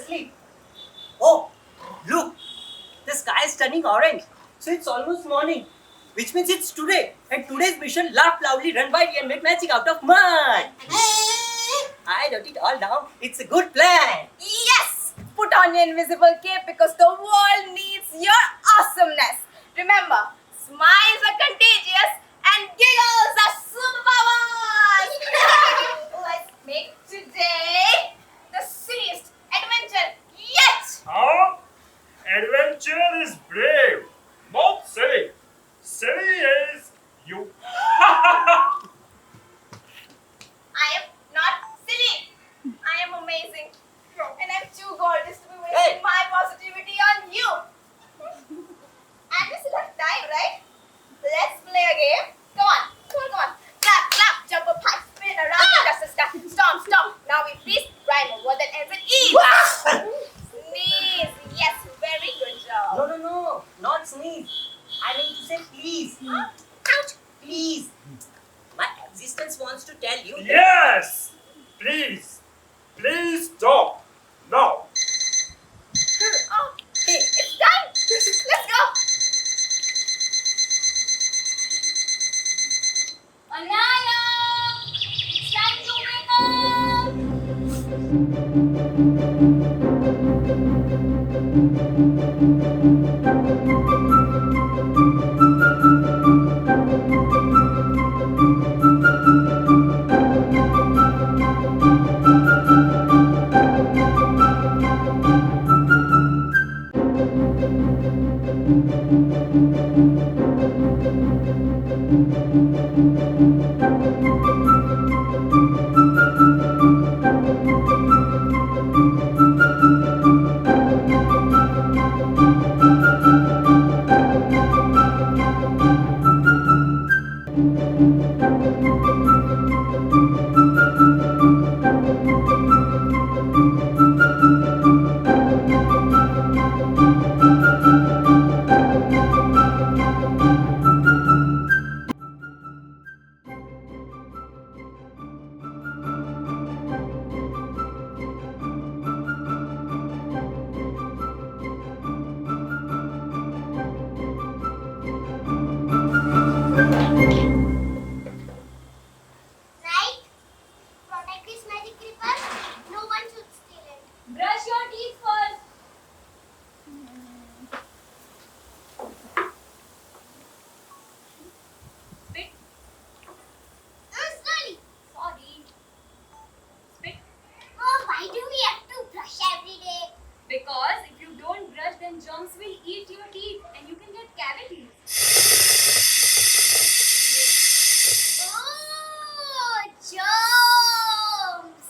asleep. Oh, look, the sky is turning orange. So it's almost morning, which means it's today. And today's mission, laugh loudly, run by and make magic out of mud. I wrote it all down. It's a good plan. Yes! Put on your invisible cape because the world needs your awesomeness. Remember, smiles are contagious and giggles are superpowers. Let's make today the silliest adventure yet. Huh? Adventure is brave, not silly. Silly is you. I am not silly. I am amazing. And I'm too gorgeous to be wasting Hey. my positivity on you. And we still have time, right? Let's play a game. Come on. Clap, clap, jump up high, spin around, just a step. Stomp. Now we please rhyme over that ends with E. Sneeze. Yes, very good job. No, not sneeze. I mean to say please. Ouch. Please. My existence wants to tell you. Yes! Please. Please stop. Now. Oh, it's done. Let's go. Anaya! It's time to wake up! Right? Protect this magic creeper. No one should steal it. Brush your teeth first. Spit. Slowly. Sorry. Spit. Oh, why do we have to brush every day? Because if you don't brush, then germs will eat your teeth and you can get cavities. Oh, germs!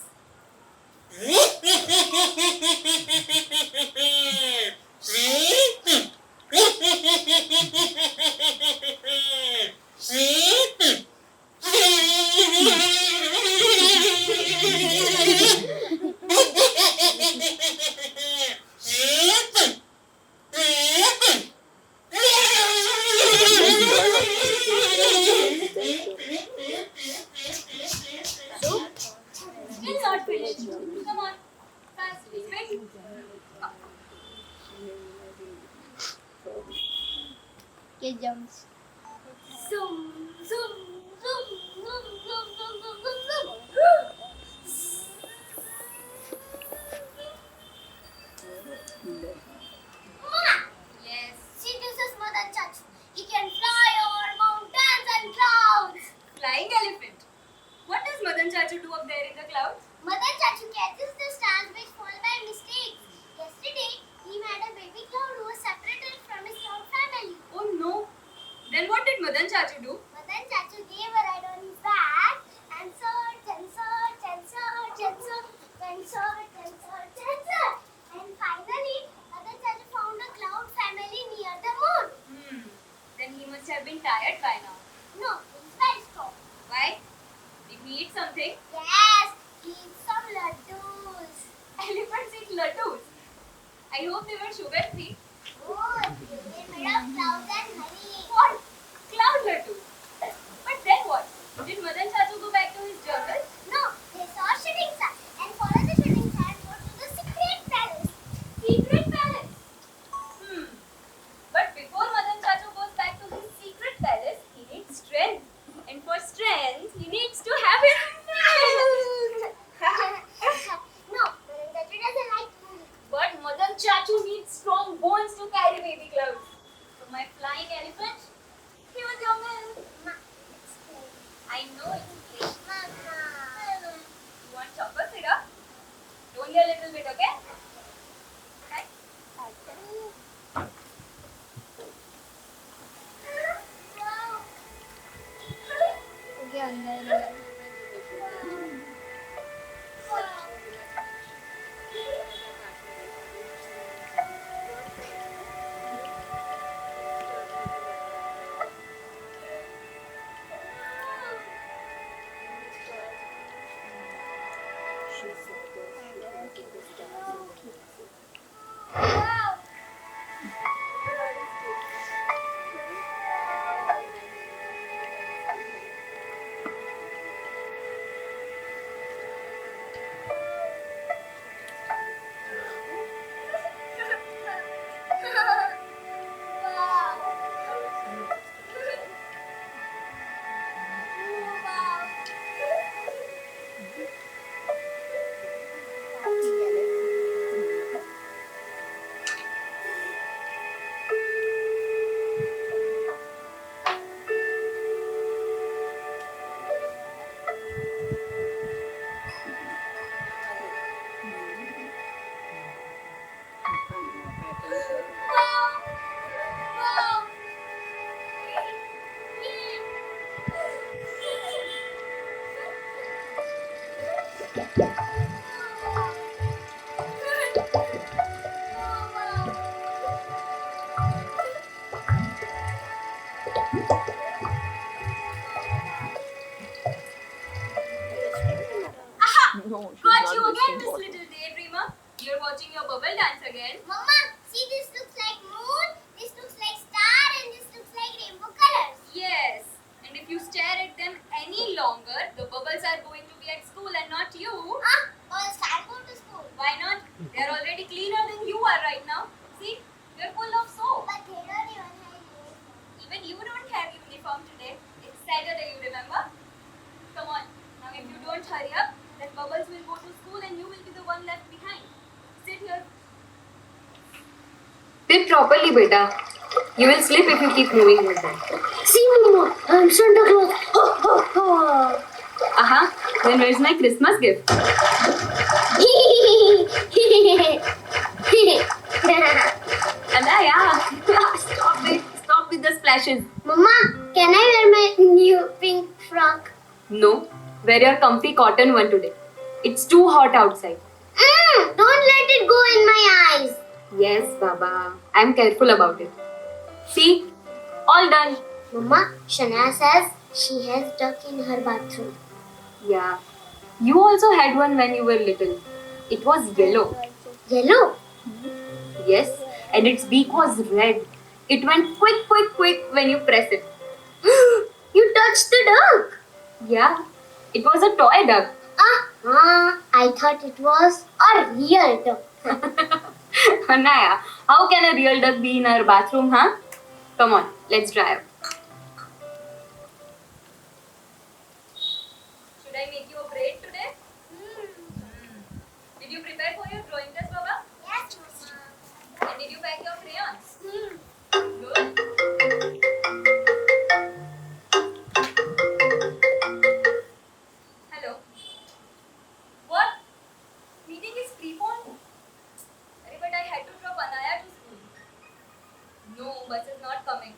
Still not finished. Come on. Fast. Spit. Get jumps. Zoom, zoom, zoom, zoom, zoom, zoom, zoom, zoom, zoom. Mama! Yes. See, this is Madan Chachu. He can fly over mountains and clouds. Flying elephant. What does Madan Chachu do up there in the clouds? Madan Chachu catches the stars which fall by mistake. Yesterday, he met a baby cloud who was separated from his cloud family. Oh no. Then what did Madan Chachu do? Madan Chachu gave a ride on his back and searched and searched and searched and searched and searched and searched and searched. And finally, Madan Chachu found a cloud family near the moon. Then he must have been tired by now. No, he's very strong. Why? Did he eat something? Yes, he ate some laddus. Elephants eat laddus. I hope they were sugar free. Oh, they were made of clouds and honey. What? Cloud laddus? But then what? Did Madan Chachu go back to his jungle? No, they saw a shooting star and followed the shooting star and go to the secret palace. strong bones to carry baby clouds. So my flying elephant, he was your milk. Ma, it's cool. I know it's late. Mama. You want chocolate syrup? Only a little bit, okay? Okay. Wow. Okay अंदर No, she's Got not you again, listening Miss what- Little Daydreamer. You're watching your bubble dance again. Mama, see this looks like moon, this looks like star, and this looks like rainbow colors. Yes. And if you stare at them any longer, the bubbles are going to be at school and not you. Ah, boys can't go to school. Why not? They're already cleaner than you are right now. See, you're full of soap. But they don't even have uniform. Even you don't have uniform today. It's Saturday, you remember? Come on. Now, if you don't hurry up, then bubbles will go to school and you will be the one left behind. Sit here. Sit properly, beta. You will slip if you keep moving like that. See, Mama, I'm Santa Claus. Ha, ha, ha. Then where's my Christmas gift? Anaya, stop it. Stop with the splashes. Mama, can I wear my new pink frock? No, wear your comfy cotton one today. It's too hot outside. Don't let it go in my eyes. Yes, Baba. I'm careful about it. See? All done. Mama, Shania says she has duck in her bathroom. Yeah. You also had one when you were little. It was yellow. Yellow? Yes. And its beak was red. It went quick, quick, quick when you press it. You touched the duck. Yeah. It was a toy duck. I thought it was a real duck. Anaya, how can a real duck be in our bathroom, huh? Come on, let's drive. Should I make you a braid today? Did you prepare for your drawing test, Baba? Yes, Mama. And did you pack your crayons? Good. Hello. What? Meeting is preponed? But I had to drop Anaya to school. No, bus is not coming.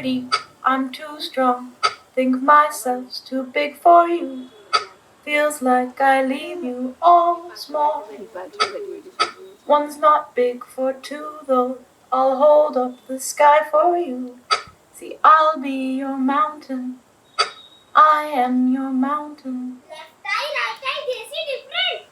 ready. I'm too strong. Think myself's too big for you. Feels like I leave you all small. One's not big for two though. I'll hold up the sky for you. See, I'll be your mountain. I am your mountain. Left eye, right eye, they see different.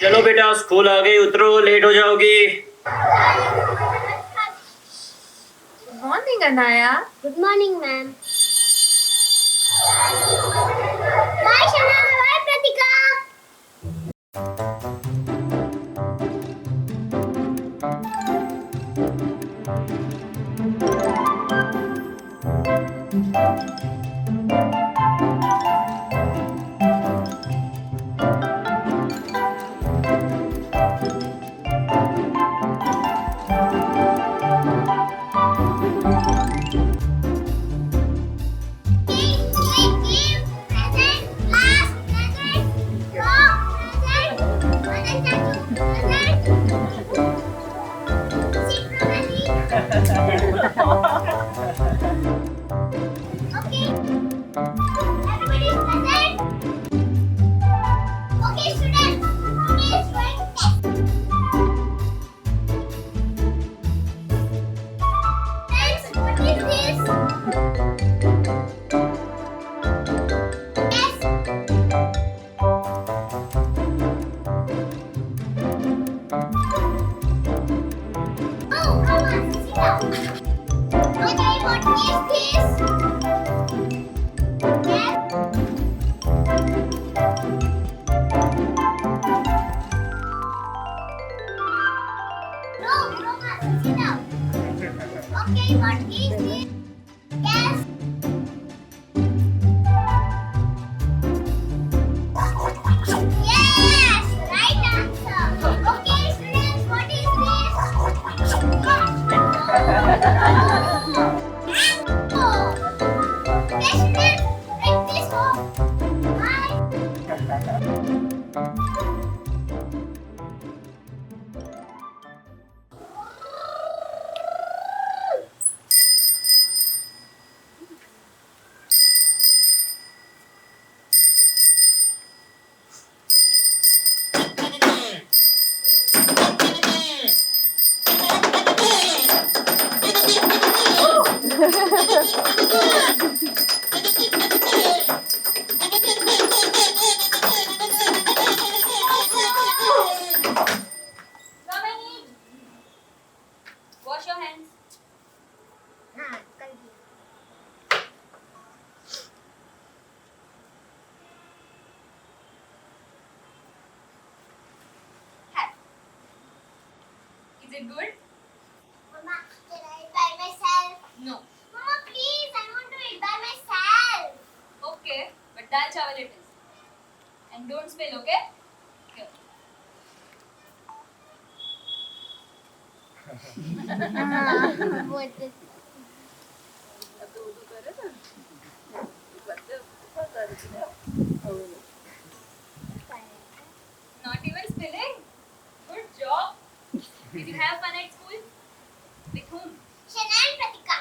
चलो बेटा school आ गई, उतरो, late हो जाओगी। Good morning, Anaya. Good morning, ma'am. Bye, Shana. Bye, Pratika. Okay. Everybody's present. Okay, students. Today is going test. Friends, what is this? Yes. Oh, come on, sit down. Okay, what is this? Yes. No, Roma, sit down. Okay, what is this? Yes. Yes, right answer. Okay, students, what is this? Oh. Okay, students, break this home. Bye. Is it good? Mama, can I eat by myself? No. Mama, please, I want to eat by myself. Okay, but dal chawal it is. And don't spill, okay? Here. What is Not even spilling. Good job. Did you have fun at school? With whom? Shana and Pratika.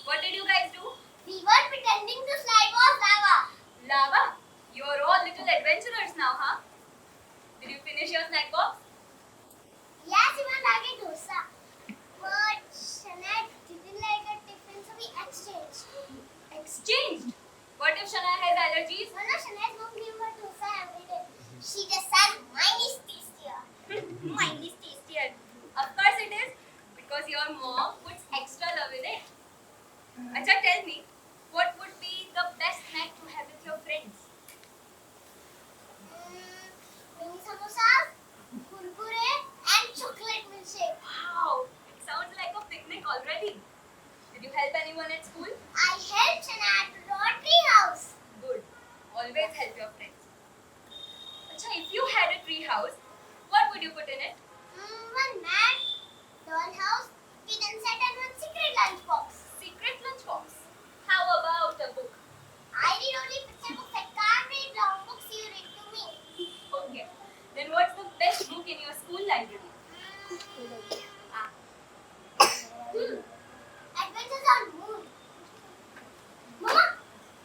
What did you guys do? We were pretending to slide was lava. Lava. You are all little adventurers now, huh? Did you finish your snack box? Yes, even I get dosa. But Shana didn't like her tiffin, so we exchanged. Exchanged. What if Shana has allergies? No, no, Shana won't give her dosa every day. She just says mine is tastier. Mine is tastier. Of course it is. Because your mom puts extra love in it. Acha, tell me, what would be the best snack to have with your friends? Mini samosas, kurkure, and chocolate milkshake. Wow, it sounds like a picnic already. Did you help anyone at school? I helped Shana at Rotary House. Good. Always help your friends. Acha, if you had a tree house, what would you put in it? One mat, doll house, kitchen set, and one secret lunch box. Secret lunchbox. How about a book? I read only picture books. I can't read long books. You read to me. Okay. Then what's the best book in your school library? Adventures on Moon. Mama,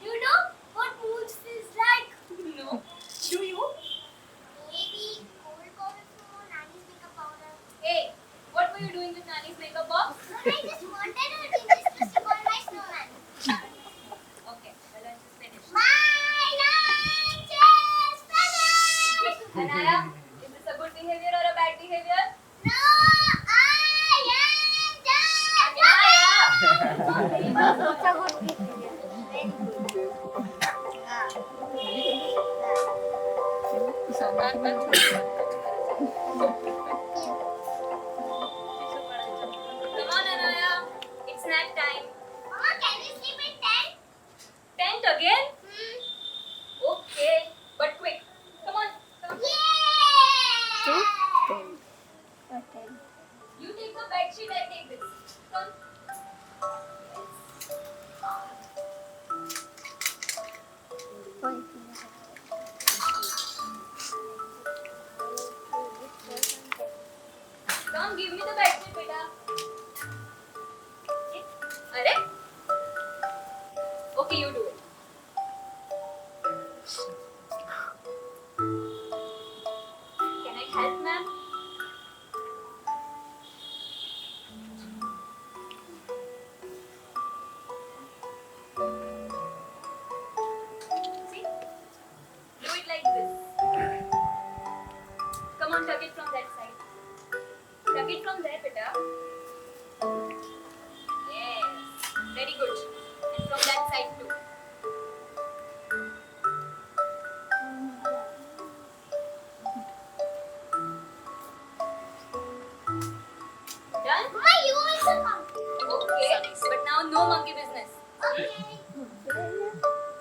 do you know what moon feels like? No. Do you? Maybe cold coffee from Nanny's makeup powder. Hey, what were you doing with Nani's makeup box? No, I just wanted her to just to call my snowman. Okay, the lunch is finished. My lunch is finished. Anaya, is this a good behavior or a bad behavior? No, I am done. Come on, Anaya. It's snack time. Mama, can we sleep at 10? Tent again? Okay, but quick. Come on, come on. Yeah! You take the bed sheet, I take this. Come. Come, give me the bed sheet, beta. Arey? Okay, you do it. Can I help, ma'am? See? Do it like this. Come on, tuck it from that side. Tuck it from there, beta. Yes. Very good. And from that side too. Done? Mama, you also come. Okay. But now no monkey business. Okay. See, Anaya?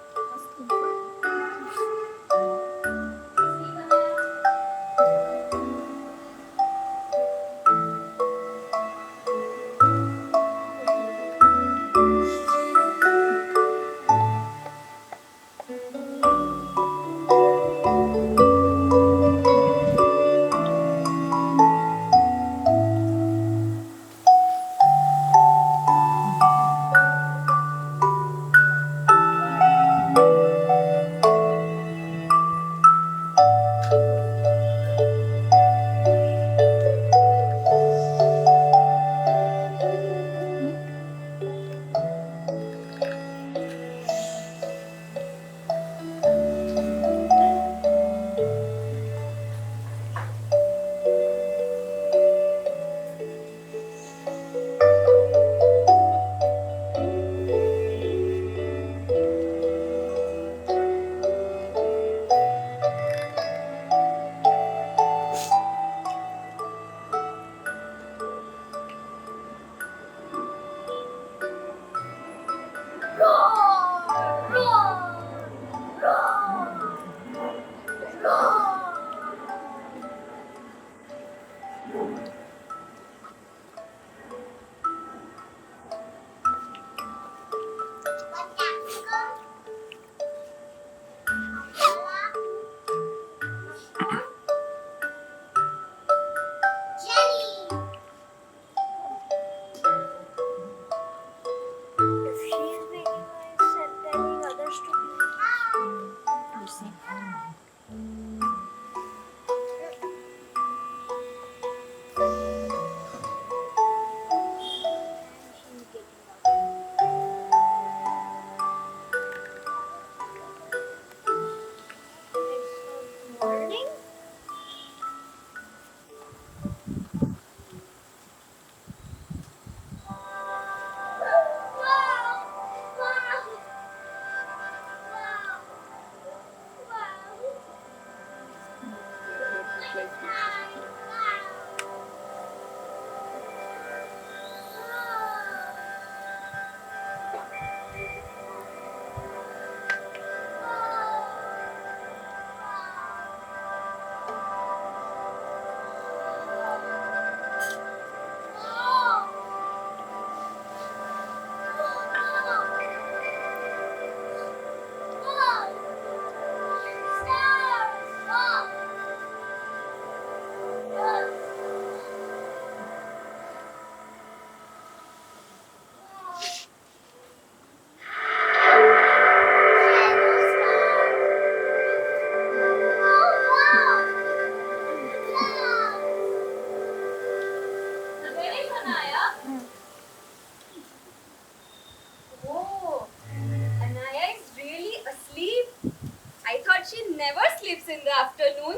chocolates in the afternoon.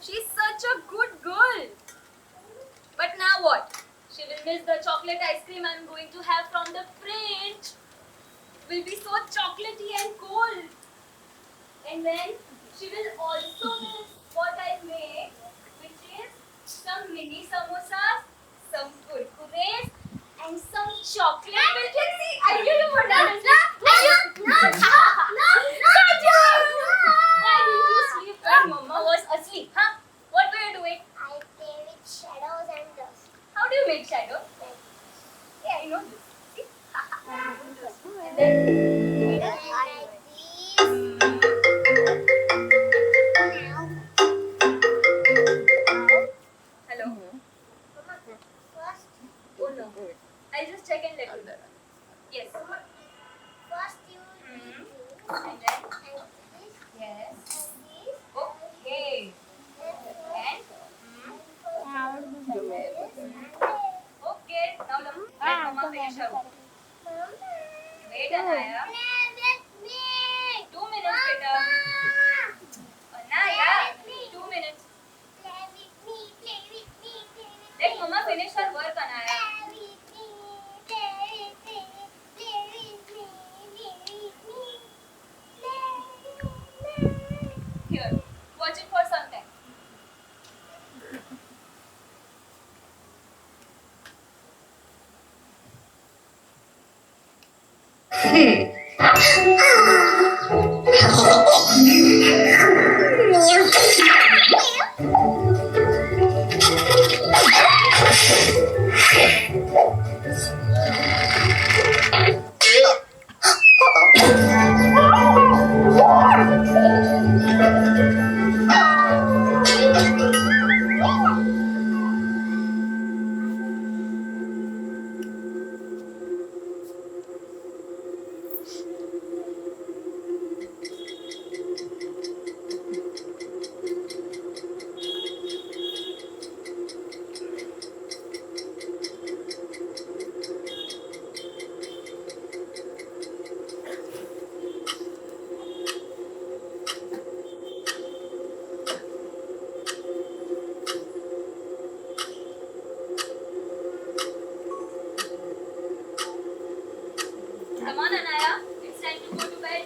She's such a good girl. But now what? She will miss the chocolate ice cream I'm going to have from the fridge. It will be so chocolatey and cold. And then she will also miss what I make, which is some mini samosas, some kurkures, and some chocolate milk. See, I knew you would understand. Why did you sleep when Mama was asleep? Huh? What were you doing? I play with shadows and dust. How do you make shadow? Yeah, I know this. See? And then Like hello. First, Oh no. I'll just check and let you know. Yes. first you Mhm. and And then this yes. and this. Okay. And okay. Now let Mama finish her work. Wait, Anaya. 2 minutes, beta. Anaya. 2 minutes. Let Mama finish her work, Anaya. Here. Watch it for some time. Come on, Anaya. It's time to go to bed.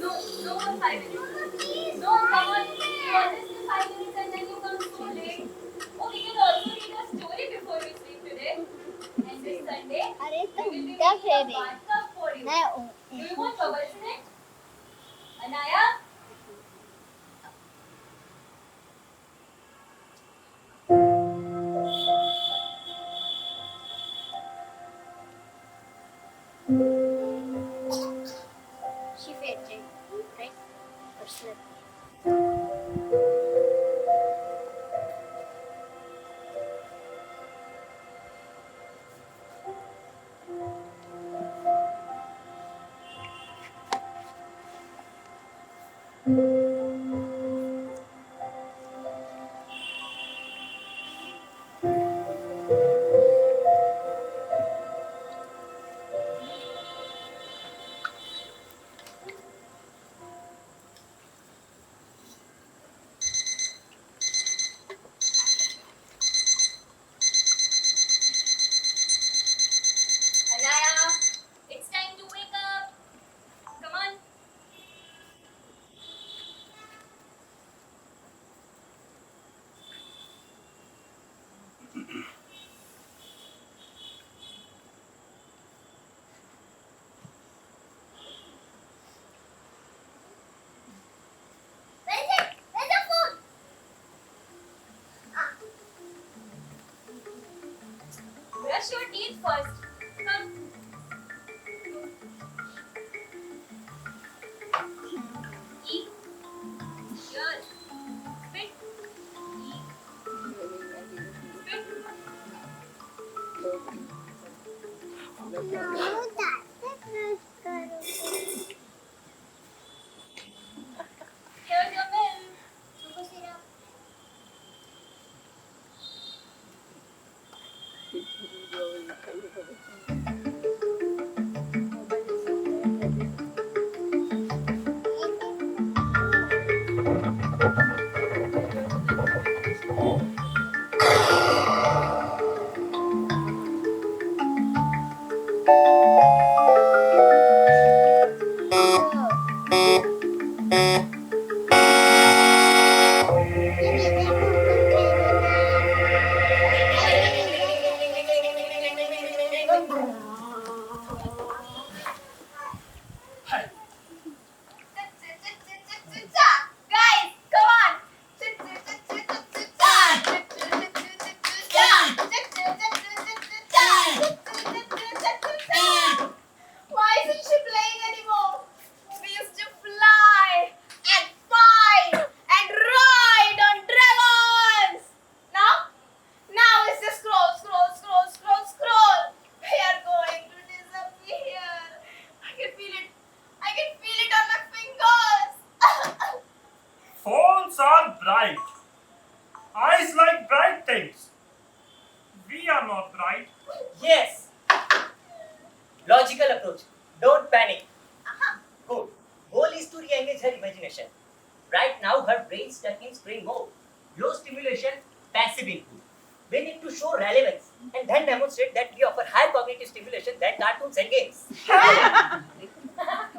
No, no more 5 minutes. No, come on. You always say 5 minutes and then you come so late. Oh, we can also read a story before we sleep today. And this Sunday, अरे we will be क्या making a फेरे bathtub for you. मैं Do you want bubbles in it? Anaya? she fainted, right? Or slept. Anaya, it's time to wake up. Come on. Where's it? Where's the food? Brush your teeth first. Come. Eat. Here. Spit. Eat. Spit. No, Here's your milk. Choco syrup. Logical approach. Don't panic. Good. Goal is to re-engage her imagination. Right now, her brain is stuck in spring mode. Low stimulation, passive input. We need to show relevance and then demonstrate that we offer higher cognitive stimulation than cartoons and games.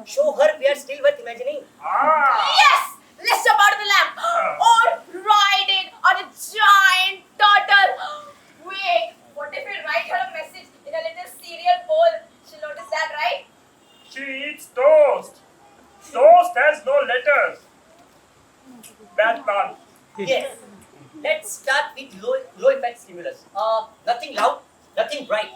Show her we are still worth imagining. Yes! Let's jump out of the lamp! Or riding on a giant turtle! Wait, what if we write her a message in a little cereal bowl? She'll notice that, right? She eats toast. Toast has no letters. Bad plan. Yes. Let's start with low effect stimulus. Nothing loud, nothing bright.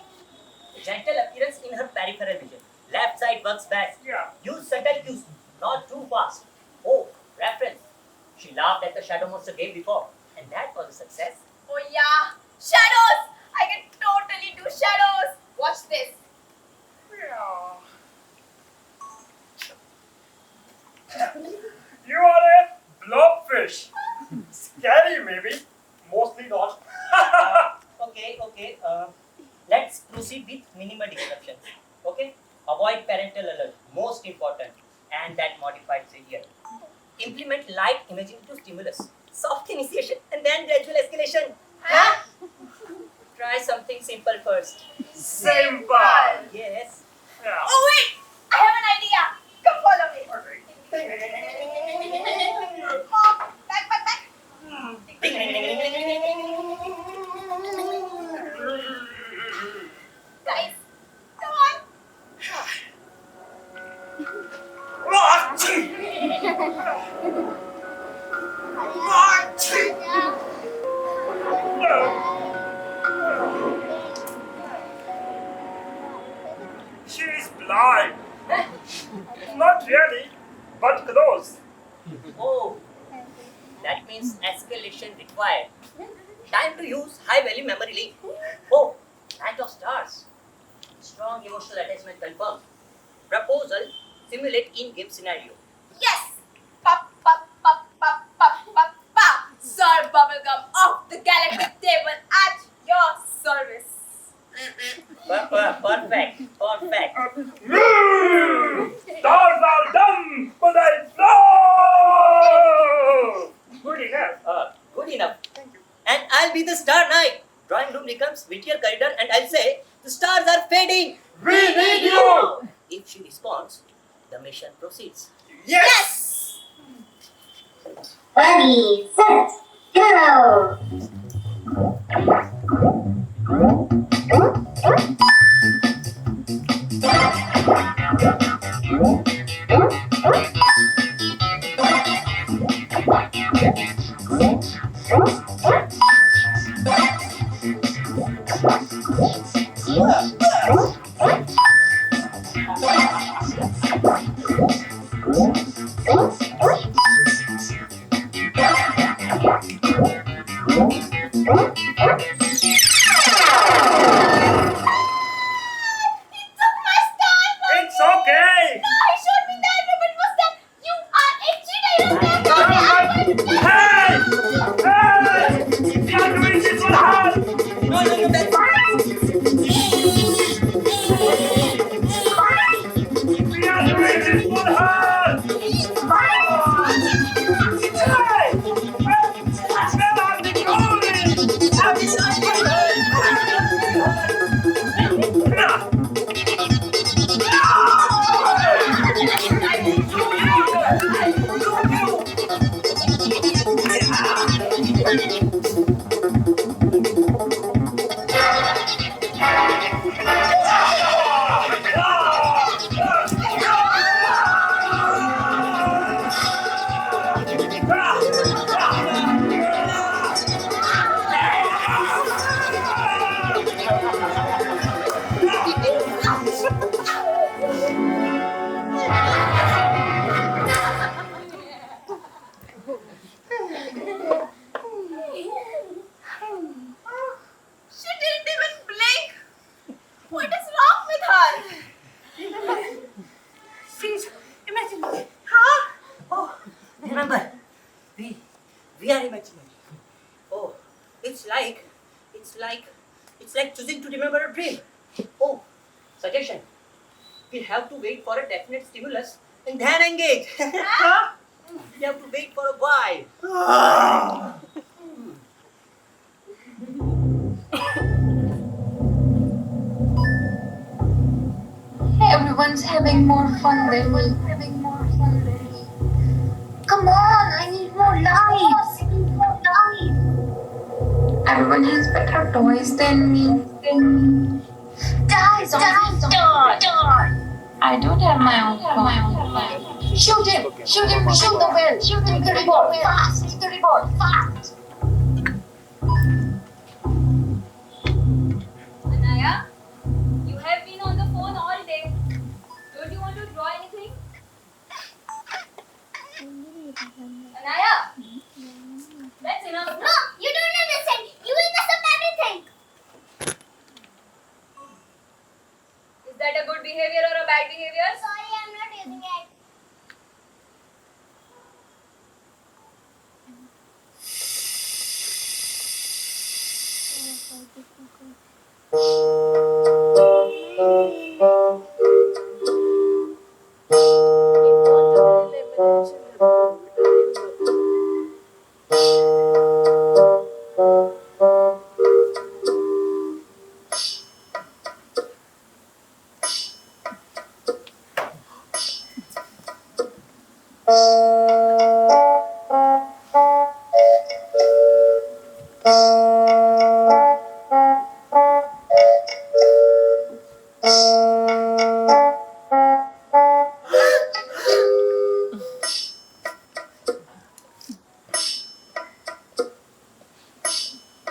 A gentle appearance in her peripheral vision. Left side works best. Yeah. Use subtle cues, not too fast. Oh, reference. She laughed at the Shadow Monster game before, and that was a success. Oh yeah! Shadows! I can totally do shadows! Watch this. You are a blobfish. Scary, maybe. Mostly not. Okay. Let's proceed with minimal disruption. Okay? Avoid parental alert, most important, and that modified here. Implement light imaginative stimulus, soft initiation, and then gradual escalation. Huh? Try something simple first. Simple. Yes. Yeah. Oh wait! I have an idea! Come follow me! Mom, back! Guys, come on! She is blind. Not really, but close. Oh, that means escalation required. Time to use high value memory link. Oh, Night of Stars. Strong emotional attachment confirmed. Proposal, simulate in-game scenario. Yes! Pop! Sir Bubblegum off the galactic table at your service. Perfect. Stars are dumb, but I know. Good enough. Good enough. And I'll be the Star Knight. Drawing room becomes wittier corridor and I'll say, the stars are fading. We need you. If she responds, the mission proceeds. Yes. Ready, set, go! It's okay. He showed me that ribbon was that you are a cheater. Hey! We are doing this for her. No, that's We are doing this for her. Hey! Where are they going? She didn't even blink. What is wrong with her? Please, imagine. Huh? Oh, remember, we are imaginary. Oh, it's like choosing to remember a dream. Oh, suggestion. we have to wait for a definite stimulus and then engage. We have to wait for a while. Everyone's having more fun than me. Come on, I need more lives. Everyone has better toys than me. Die. I don't have my own car. Shoot him, shoot the whale, take the reward, fast. Anaya, you have been on the phone all day. Don't you want to draw anything? Anaya, that's enough. No, you don't understand. You will mess up everything. Is that a good behavior or a bad behavior? Sorry, I'm not using it.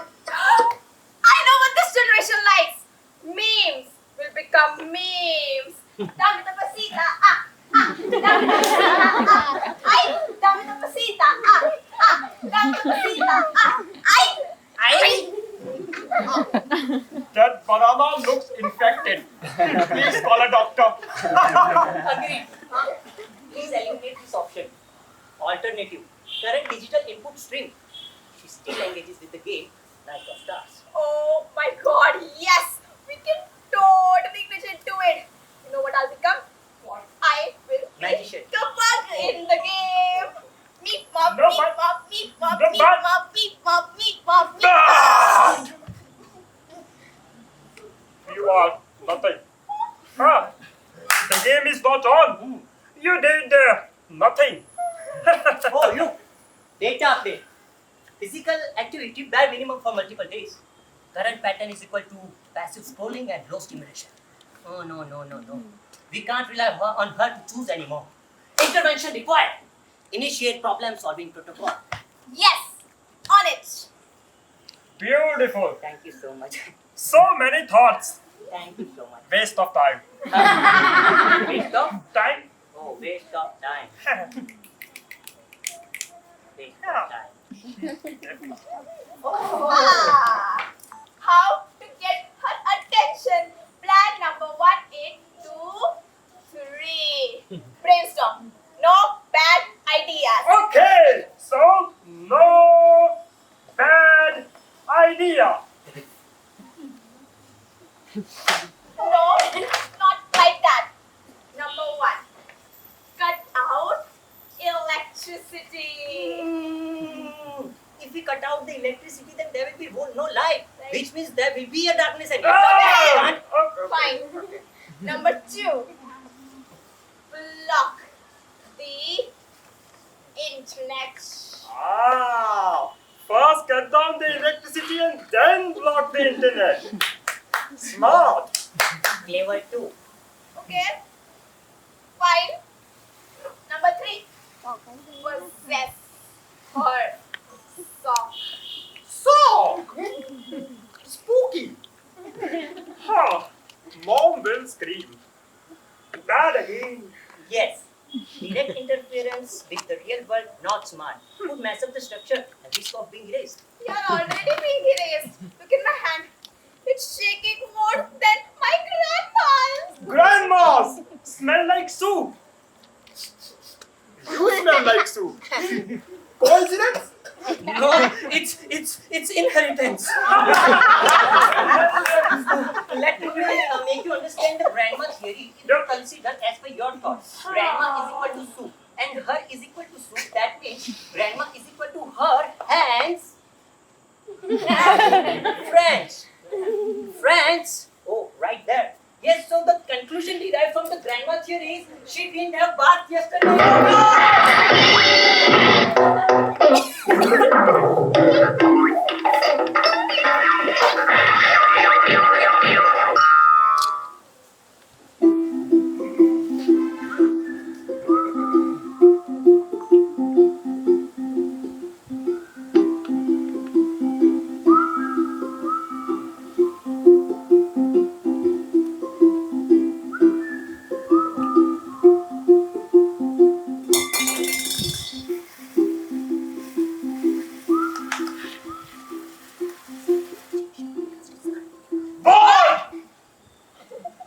I know what this generation likes. Memes will become memes. Dami na pasita, dami na pasita, ay, dami na pasita, dami na pasita, ay. That banana looks infected. Please call a doctor. Agreed. Please eliminate this option. Alternative. Current digital input stream. She still engages with the game like the stars. Oh my god, yes! We can totally glitch into it. You know what I'll become? What? I will be Magician. the bug in the game. Meep mop, No, meep but- mop, meep mop, No, meep but- mop, meep mop, meep mop, meep Ah! You are nothing. Huh? The game is not on. You did nothing. Oh, look! Data update. Physical activity bare minimum for multiple days. Current pattern is equal to passive scrolling and low stimulation. Oh, no. We can't rely on her to choose anymore. Intervention required. Initiate problem solving protocol. Yes! On it! Beautiful. Thank you so much. So many thoughts. Thank you so much. Waste of time. Waste of? Time? Oh, waste of time. Waste of time. How to get her attention. Plan number 1, 8, 2, 3. Brainstorm. No bad ideas. Okay, so no bad idea. No, not like that. Number 1. Cut out electricity. If we cut out the electricity, then there will be no light, which means there will be a darkness and Ah! Fine. Number 2. Block the internet. Ah, first cut down the electricity and then block the internet. Smart. Clever too. Okay? Fine. Number 3. Possess her sock. Sock. Spooky. Huh. Mom will scream. Bad again. Yes. Direct interference with the real world, not smart, would mess up the structure and risk of being erased. You're already being erased. Look at my hand. It's shaking more than my grandma's. Grandmas smell like soup. You smell like soup. Coincidence? No, it's inheritance. Let me make you understand. then the grandma theory is Yep. considered as per your thoughts. Grandma is equal to soup and her is equal to soup. That means grandma is equal to her hands and friends. Friends. Oh, right there. Yes, so the conclusion derived from the grandma theory is she didn't have bath yesterday.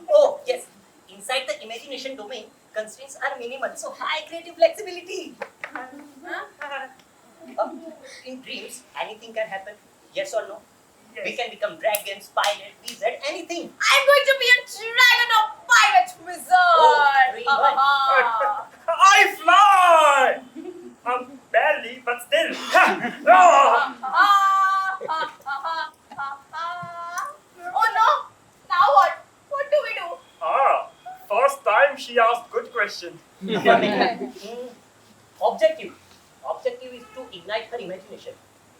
Oh, yes. Inside the imagination domain, constraints are minimal, so high creative flexibility. In dreams, anything can happen. Yes or no? We can become dragons, pilot, wizard, anything. I'm going to be a dragon or pirate wizard. Oh, very I fly! Barely, but still. Ah! Oh no! Now what? What do we do? First time she asked good question. Objective. Objective is to ignite her imagination.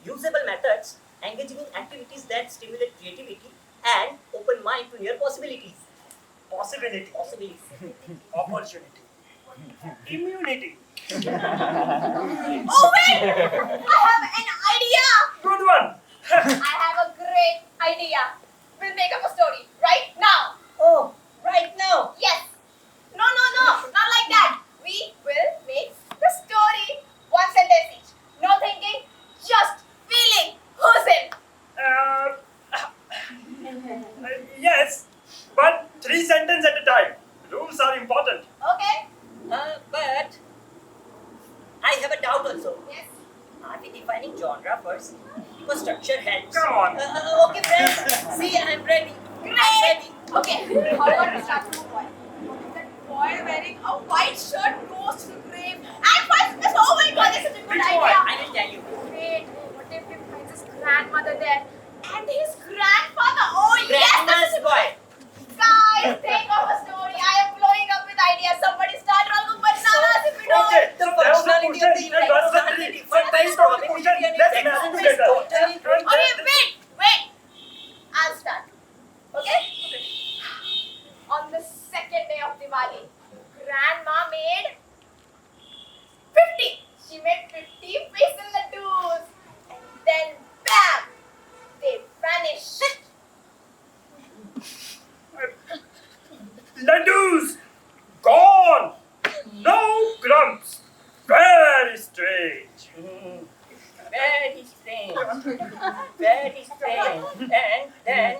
Usable methods, engaging in activities that stimulate creativity and open mind to new possibilities. Possibility. Possibilities. Opportunity. Immunity. Oh wait! I have an idea! Good one. I have a great idea. We'll make up a story right now. Oh, right now. Yes. No, not like that. We will make the story one sentence each. No thinking, just feeling. Who's in? Yes, but 3 sentences at a time. Rules are important. Okay. But I have a doubt also. Yes. Are we defining genre first? Because structure helps. Come on. Okay, friends. See, I'm ready. I'm ready. Okay. How about we start with the boy? That boy wearing a white shirt goes to the grave and finds this. Oh my god, this is a good Which idea. boy? I will tell you. Wait, what if he finds his grandmother there? And his grandfather? Oh yes, Grandma's this is boy. Guys, think of a story. I am blowing up with ideas. Somebody start rolling bananas if we don't. Okay, The so there was a functionality of the question. That was the intellectual three. difference So based on the question, and let's its match essence is together. totally Okay, wait. I'll start. Okay? On the second day of Diwali, Grandma made 50. She made 50 besan laddus. And then, bam! They vanished. Laddus gone. No crumbs. Very strange. Very strange. Very strange. And then.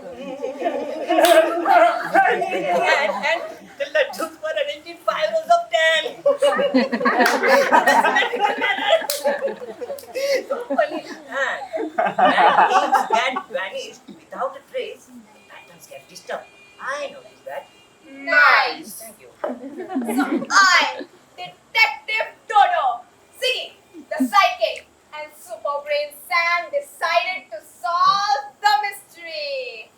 and the laddus were arranged in 5 rows of 10. So funny. And things get vanished without a trace. Patterns get disturbed. I noticed that. Nice. Thank you. So I, Detective Dodo, Ziggy, the sidekick, and Super Brain Sam decided to solve the mystery.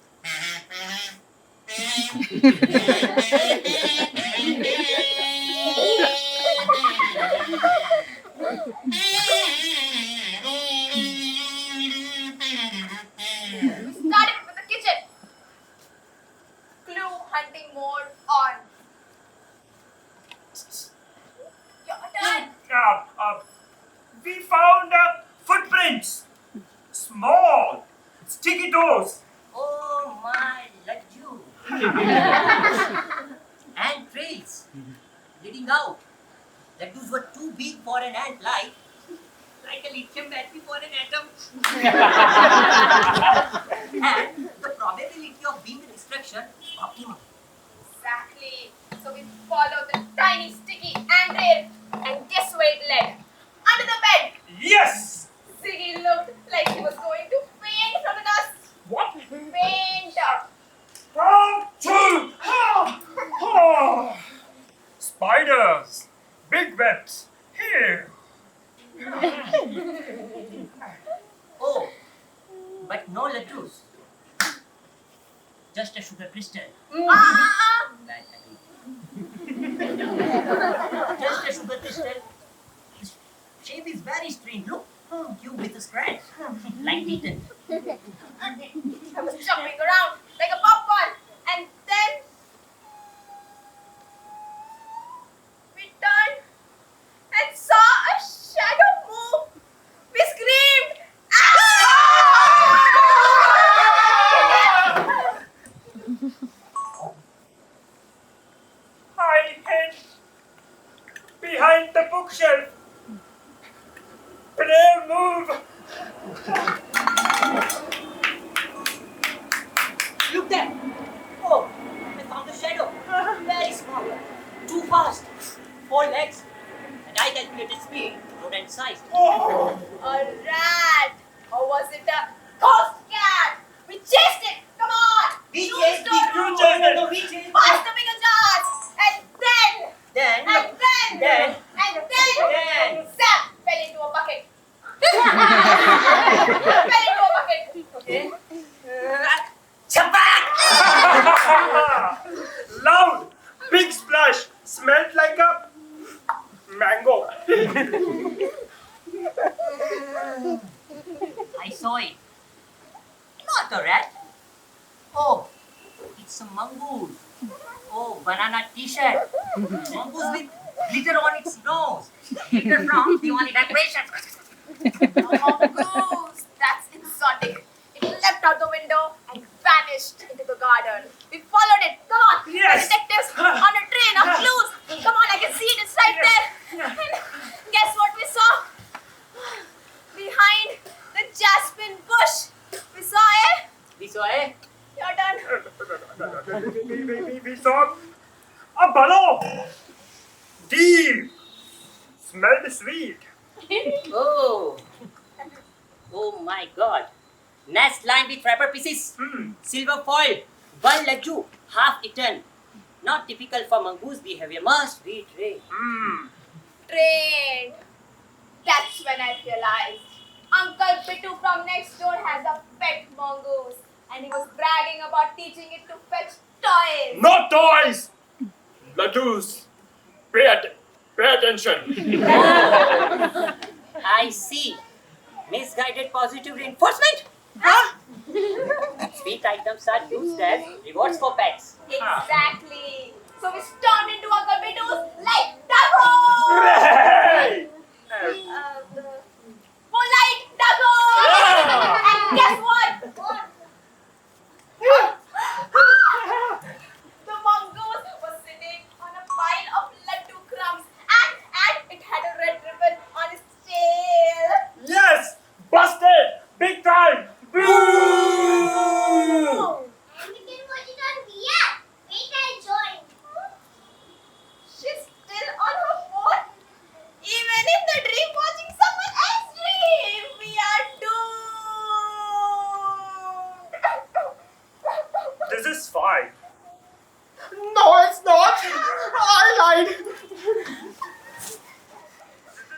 Starting with the kitchen. Clue hunting mode on. Your turn. We found footprints. Small, sticky toes. Oh my laddu. And trails leading out. Laddus were too big for an ant like a lithium battery for an atom. And the probability of being a distraction optimum. Exactly. So we followed the tiny sticky ant trail, and guess where it led? Under the bed. Yes. Ziggy looked like he was going to faint from the dust. What? Faint. Round 2. Just a sugar crystal. That agreed. Just a sugar crystal. The shape is very strange. Look, you with a scratch, like Titan. I was jumping around like a popcorn, and then we turned and saw a shadow move. We screamed. I hid behind the bookshelf. Prayer move. Look there. Oh, I found a shadow. Very small. Too fast. 4 legs. And I calculated speed, rodent size. Oh. A rat. Or was it a ghost cat? We chased it. Come on. We You chased stole it. it. chased it. We chased it. Past the bigger jars. And then. Then, And then. Sam fell into a bucket. Fell into a bucket. okay. Chapak! Loud. Big splash. Smelled like a mango. I saw it. Not a rat. Oh, it's a mongoose. Oh, banana t-shirt. Mongoose with glitter on its nose. Glitter from Diwali decorations. Mongoose. That's exotic. It leapt out the window and vanished into the garden. We followed it. Come on. Yes. The detectives on a train of clues. Come on, I can see it. It's right there. And guess what we saw? Behind the jasmine bush. We saw it. We saw it. Your turn. We saw a balloon. Deep. Smelled sweet. Oh. Oh my god. Nest lined with wrapper pieces. Silver foil. One laddu. Half eaten. Not typical for mongoose behavior. Must be trained. Trained. That's when I realized Uncle Bittu from next door has a pet mongoose. And he was bragging about teaching it to fetch toys. Not toys. Ladoos. Pay attention. I see. Misguided positive reinforcement? Sweet items are used as rewards for pets. Exactly. So we stormed into Uncle Bittu's like Dago! Hey! Polite Dago! And guess what? The mongoose was sitting on a pile of laddu crumbs and it had a red ribbon on its tail. Yes! Busted! Big time! Boo! And we can watch it on VR. Wait, I'll join. She's still on her phone? Even in the dream watching someone else's dream, we are doomed. This is fine. No, it's not. I lied.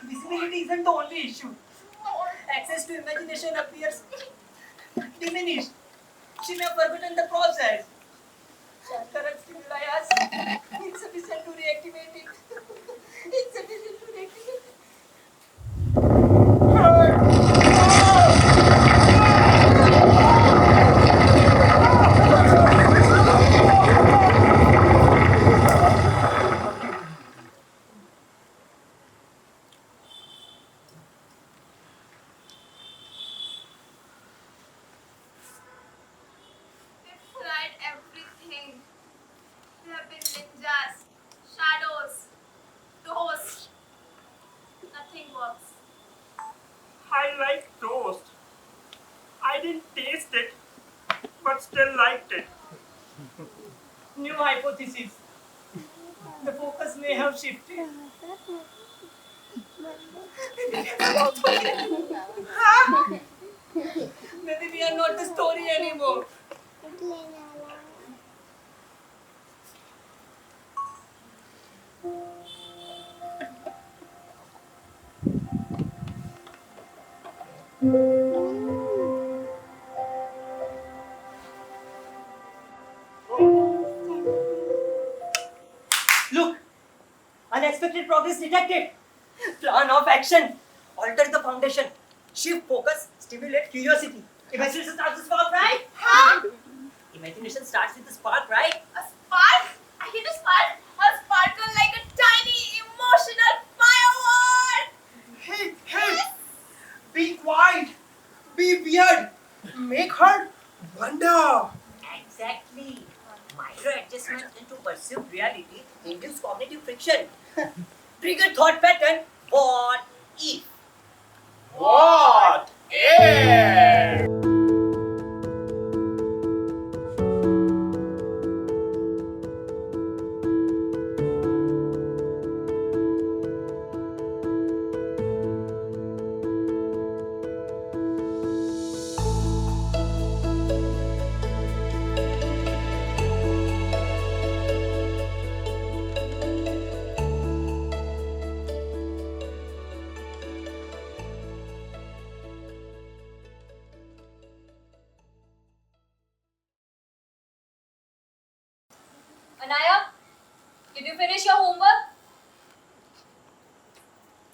Visibility isn't the only issue. Access to imagination appears diminished. She may have forgotten the process. Current stimuli are insufficient to reactivate it. Insufficient to reactivate it. They've tried everything. There have been ninjas, shadows, ghosts. Nothing works. I like toast. I didn't taste it, but still liked it. New hypothesis. The focus may have shifted. Maybe we are not the story anymore. Unexpected progress detected. Plan of action. Alter the foundation. Shift focus. Stimulate curiosity. Imagination starts with spark, right? Huh? Imagination starts with the spark, right? A spark? I hit a spark. A sparkle like a tiny emotional firework. Hey! Be quiet! Be weird! Make her wonder! Exactly. Minor adjustment into perceived reality induce cognitive friction. Trigger thought pattern. What if? What? Yeah! Anaya, did you finish your homework?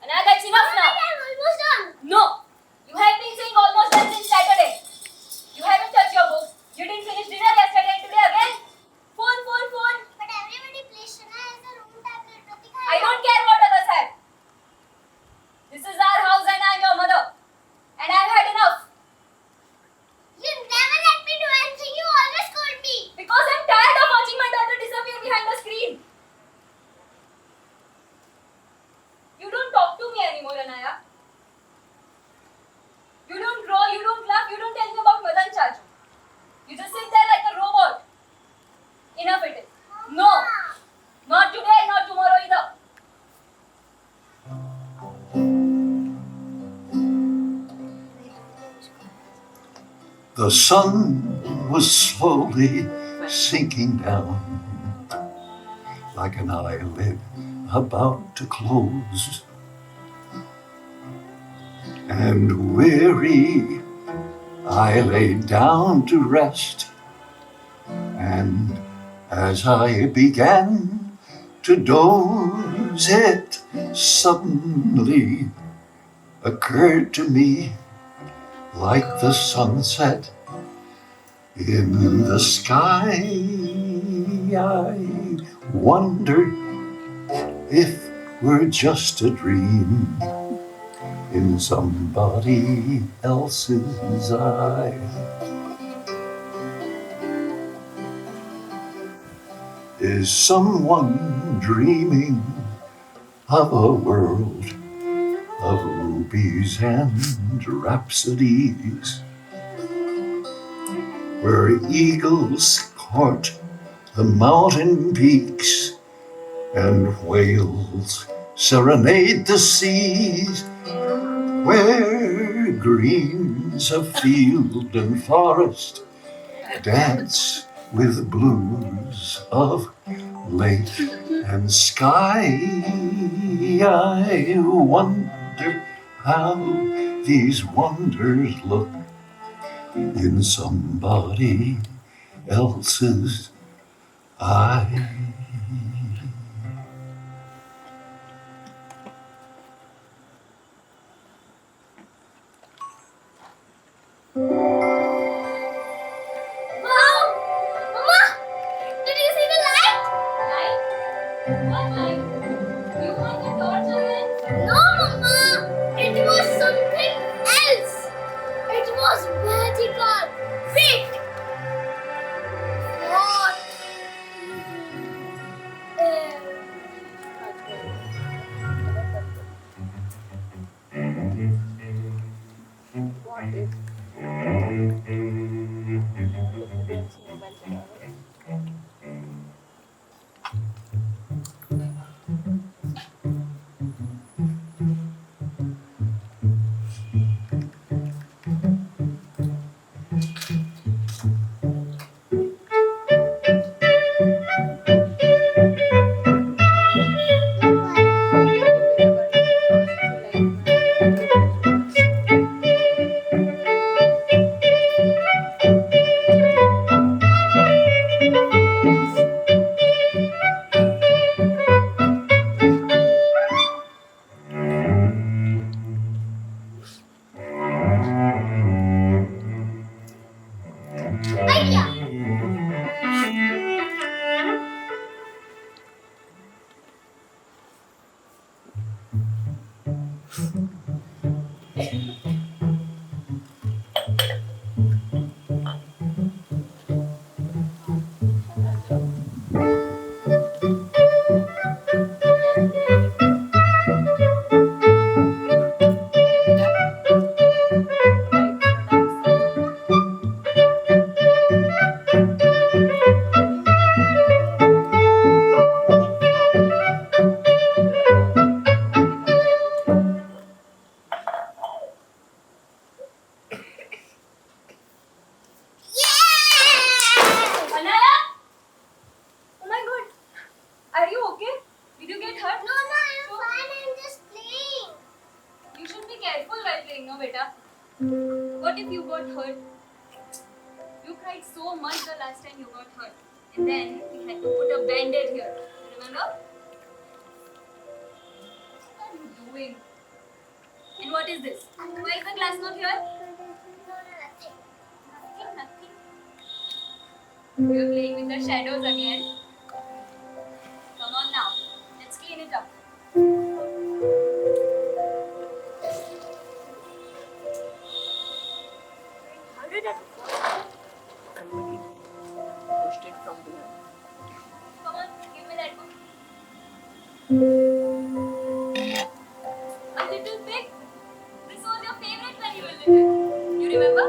Anaya, that's enough now. I'm almost done. No, you have been saying almost done since Saturday. You haven't touched your books. You didn't finish dinner yesterday and today again. Phone. But everybody plays Shana as a room tablet. Pratika, I don't care what others have. This is our house and I'm your mother. And I've had enough. You never let me do anything. You always scold me. Because I'm tired of watching my daughter disappear behind the screen. You don't talk to me anymore, Anaya. You don't draw, you don't laugh, you don't tell me about Madan Chachu. You just sit there like a robot. Enough it is. No, not today, not tomorrow either. The sun was slowly sinking down like an eyelid about to close. And weary, I lay down to rest. And as I began to doze, it suddenly occurred to me, like the sunset in the sky, I wondered if we're just a dream in somebody else's eye. Is someone dreaming of a world of rubies and rhapsodies, where eagles court the mountain peaks and whales serenade the seas, where greens of field and forest dance with blues of lake and sky? I wonder how these wonders look in somebody else's eye. Wow! Mama! Did you see the light? Light? What light? You want the torch again? No, Mama! It was something else. It was magical. Wait! What? What if you got hurt? You cried so much the last time you got hurt. And then we had to put a band-aid here. Remember? What are you doing? And what is this? Why is the glass not here? Nothing. Nothing. You're playing with the shadows again. Come on now. Let's clean it up. How did it fall? Somebody pushed it from behind. Come on, give me that book. A little pig. This was your favorite when you were little. You remember?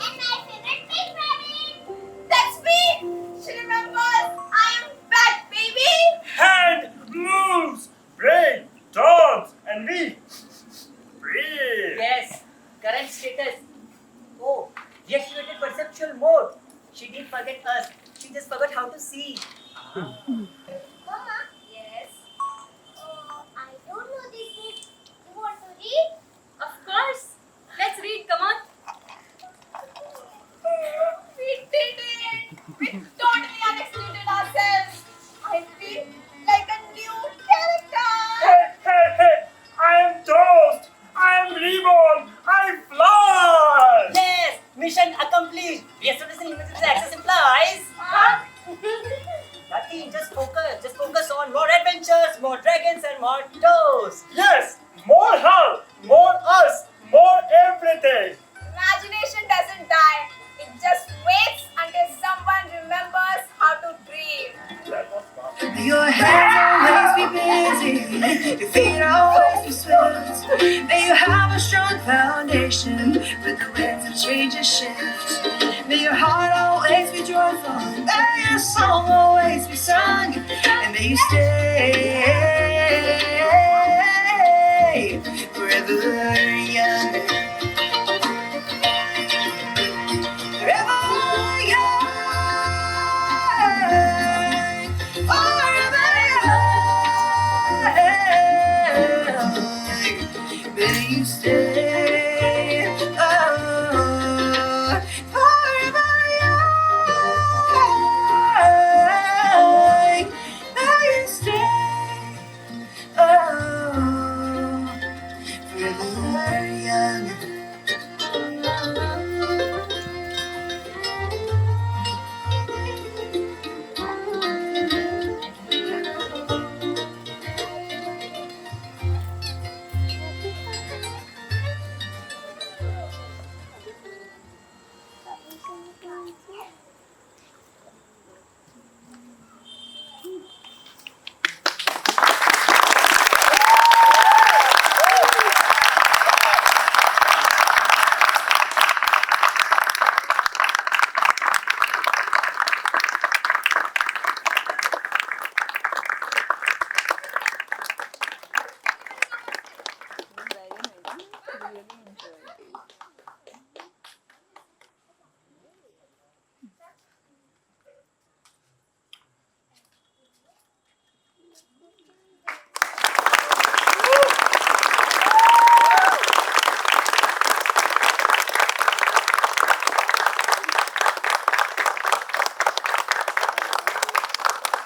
And my favorite pig rabbit. That's me. She remembers. I am back, baby. Hand moves, brain, dogs, and me. Breathe. Yes, current status. Oh, deactivated perceptual mode. She didn't forget us. She just forgot how to see. Mama, Yes. I don't know this book. You want to read? Of course. Let's read. Come on. We did it! We totally unexcluded ourselves! I feel like a new character! Hey, I am Toast. I am reborn. I fly. Yes, mission accomplished. Restoration images access implies. Nothing, just focus on more adventures, more dragons, and more toes. Yes, more her, more us, more everything. Imagination doesn't die. It just waits until someone remembers how to breathe. That was fun. May your hands always be busy, your feet always be swift. May you have a strong foundation when the winds of change and shift. May your heart always be joyful, may your song always be sung, and may you stay forever young.